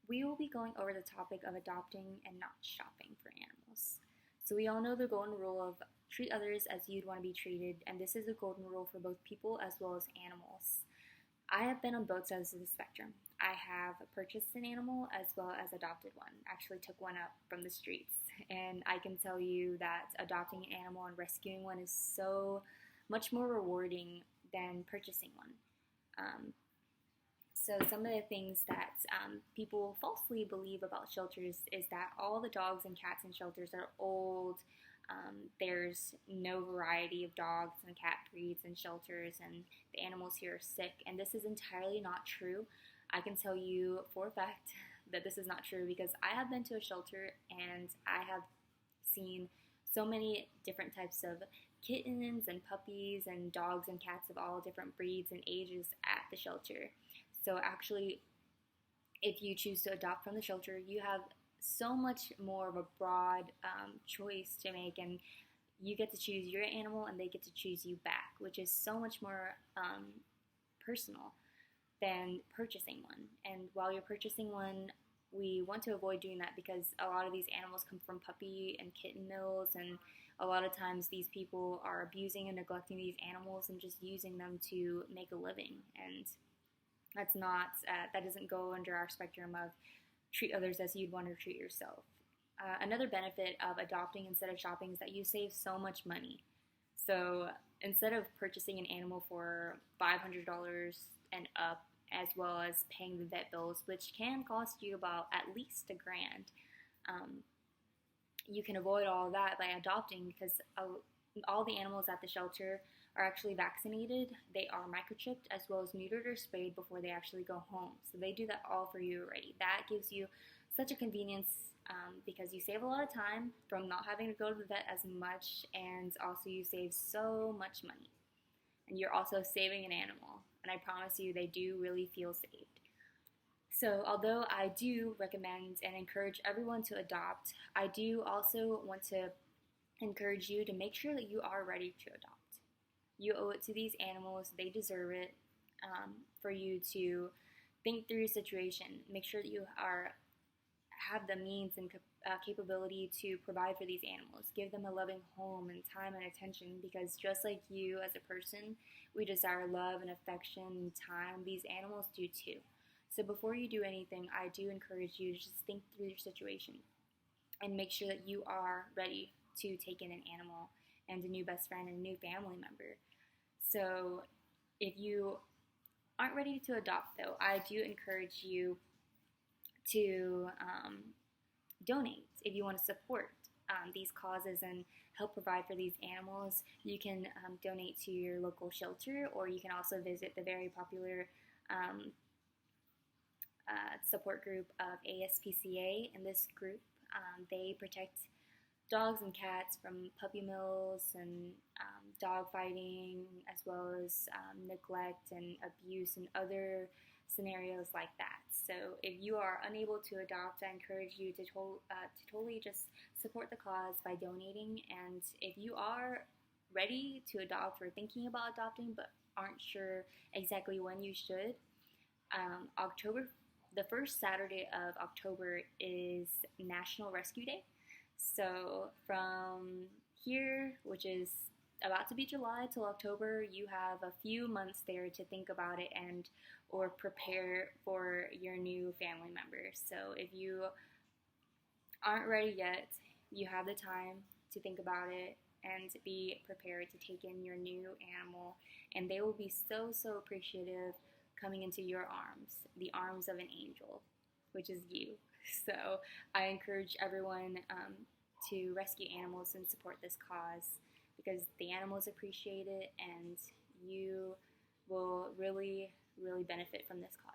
we will be going over the topic of adopting and not shopping for animals. So we all know the golden rule of treat others as you'd want to be treated, and this is a golden rule for both people as well as animals. I have been on both sides of the spectrum. I have purchased an animal as well as adopted one. Actually took one up from the streets. And I can tell you that adopting an animal and rescuing one is so much more rewarding than purchasing one. So some of the things that people falsely believe about shelters is that all the dogs and cats in shelters are old. There's no variety of dogs and cat breeds in shelters, and the animals here are sick. And this is entirely not true. I can tell you for a fact that this is not true because I have been to a shelter and I have seen so many different types of kittens and puppies and dogs and cats of all different breeds and ages at the shelter. So actually, if you choose to adopt from the shelter, you have so much more of a broad choice to make, and you get to choose your animal and they get to choose you back, which is so much more personal than purchasing one. And while you're purchasing one, we want to avoid doing that because a lot of these animals come from puppy and kitten mills, and a lot of times these people are abusing and neglecting these animals and just using them to make a living. And that's not, that doesn't go under our spectrum of treat others as you'd want to treat yourself. Another benefit of adopting instead of shopping is that you save so much money. So instead of purchasing an animal for $500 and up, as well as paying the vet bills, which can cost you about at least $1,000, you can avoid all of that by adopting because all the animals at the shelter are actually vaccinated. They are microchipped as well as neutered or spayed before they actually go home. So they do that all for you already. That gives you such a convenience because you save a lot of time from not having to go to the vet as much, and also you save so much money. And you're also saving an animal, and I promise you they do really feel saved. So although I do recommend and encourage everyone to adopt, I do also want to encourage you to make sure that you are ready to adopt. You owe it to these animals. They deserve it for you to think through your situation. Make sure that you have the means and capability to provide for these animals. Give them a loving home and time and attention, because just like you as a person, we desire love and affection and time. These animals do too. So before you do anything, I do encourage you to just think through your situation and make sure that you are ready to take in an animal and a new best friend and a new family member. So if you aren't ready to adopt, though, I do encourage you to donate. If you want to support these causes and help provide for these animals, you can donate to your local shelter, or you can also visit the very popular support group of ASPCA. In this group, they protect dogs and cats from puppy mills and dog fighting, as well as neglect and abuse and other scenarios like that. So if you are unable to adopt, I encourage you to totally just support the cause by donating. And if you are ready to adopt or thinking about adopting but aren't sure exactly when you should, the first Saturday of October is National Rescue Day. So from here, which is about to be July till October, you have a few months there to think about it and or prepare for your new family member. So if you aren't ready yet, you have the time to think about it and be prepared to take in your new animal, and they will be so appreciative coming into your arms, the arms of an angel, which is you. So I encourage everyone to rescue animals and support this cause, because the animals appreciate it and you will really benefit from this cause.